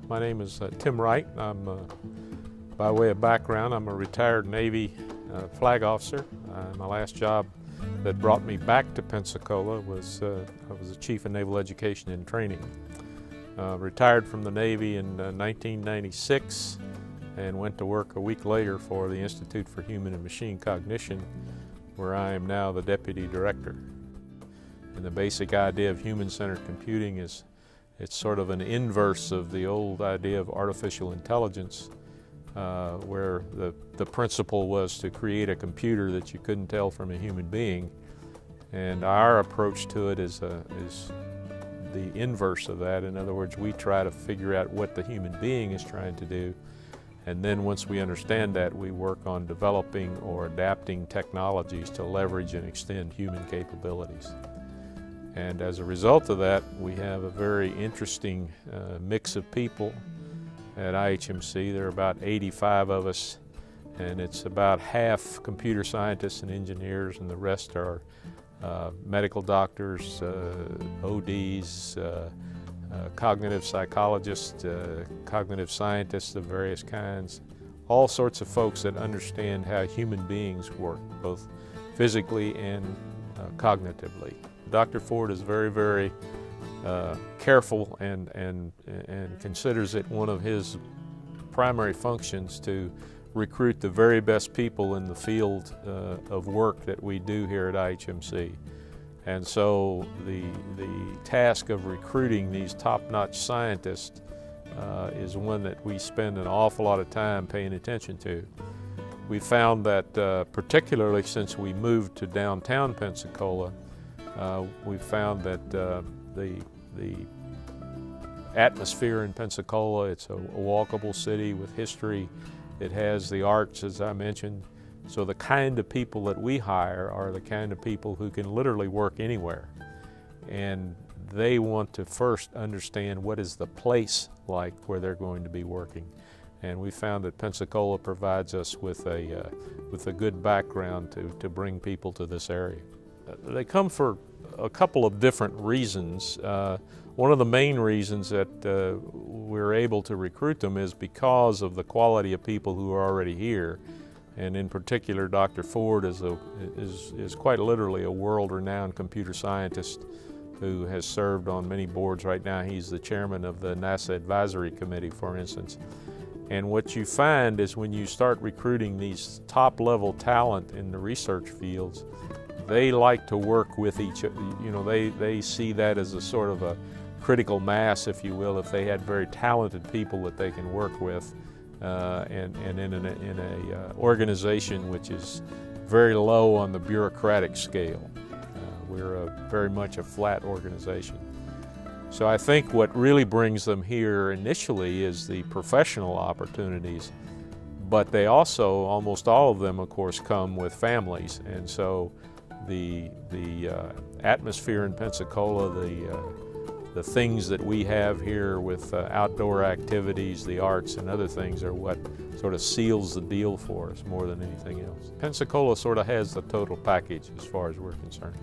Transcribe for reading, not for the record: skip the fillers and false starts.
My name is Tim Wright. By way of background, I'm a retired Navy flag officer. My last job that brought me back to Pensacola was I was the Chief of Naval Education and Training. Retired from the Navy in 1996 and went to work a week later for the Institute for Human and Machine Cognition, where I am now the Deputy Director. And the basic idea of human-centered computing is it's sort of an inverse of the old idea of artificial intelligence, where the principle was to create a computer that you couldn't tell from a human being. And our approach to it is the inverse of that. In other words, we try to figure out what the human being is trying to do. And then once we understand that, we work on developing or adapting technologies to leverage and extend human capabilities. And as a result of that, we have a very interesting mix of people at IHMC. There are about 85 of us, and it's about half computer scientists and engineers, and the rest are medical doctors, ODs, cognitive psychologists, cognitive scientists of various kinds, all sorts of folks that understand how human beings work, both physically and cognitively. Dr. Ford is very, very careful and considers it one of his primary functions to recruit the very best people in the field of work that we do here at IHMC. And so the task of recruiting these top-notch scientists is one that we spend an awful lot of time paying attention to. We found that particularly since we moved to downtown Pensacola, we found that the atmosphere in Pensacola, it's a walkable city with history. It has the arts, as I mentioned. So the kind of people that we hire are the kind of people who can literally work anywhere. And they want to first understand what is the place like where they're going to be working. And we found that Pensacola provides us with a good background to bring people to this area. They come for a couple of different reasons. One of the main reasons that we're able to recruit them is because of the quality of people who are already here. And in particular, Dr. Ford is quite literally a world-renowned computer scientist who has served on many boards. Right now, he's the chairman of the NASA Advisory Committee, for instance. And what you find is when you start recruiting these top-level talent in the research fields, they like to work with each other. You know, they see that as a sort of a critical mass, if you will, if they had very talented people that they can work with, and in an organization which is very low on the bureaucratic scale. We're very much a flat organization. So I think what really brings them here initially is the professional opportunities, but they also, almost all of them, of course, come with families. And so the atmosphere in Pensacola, the things that we have here with outdoor activities, the arts and other things are what sort of seals the deal for us more than anything else. Pensacola sort of has the total package as far as we're concerned.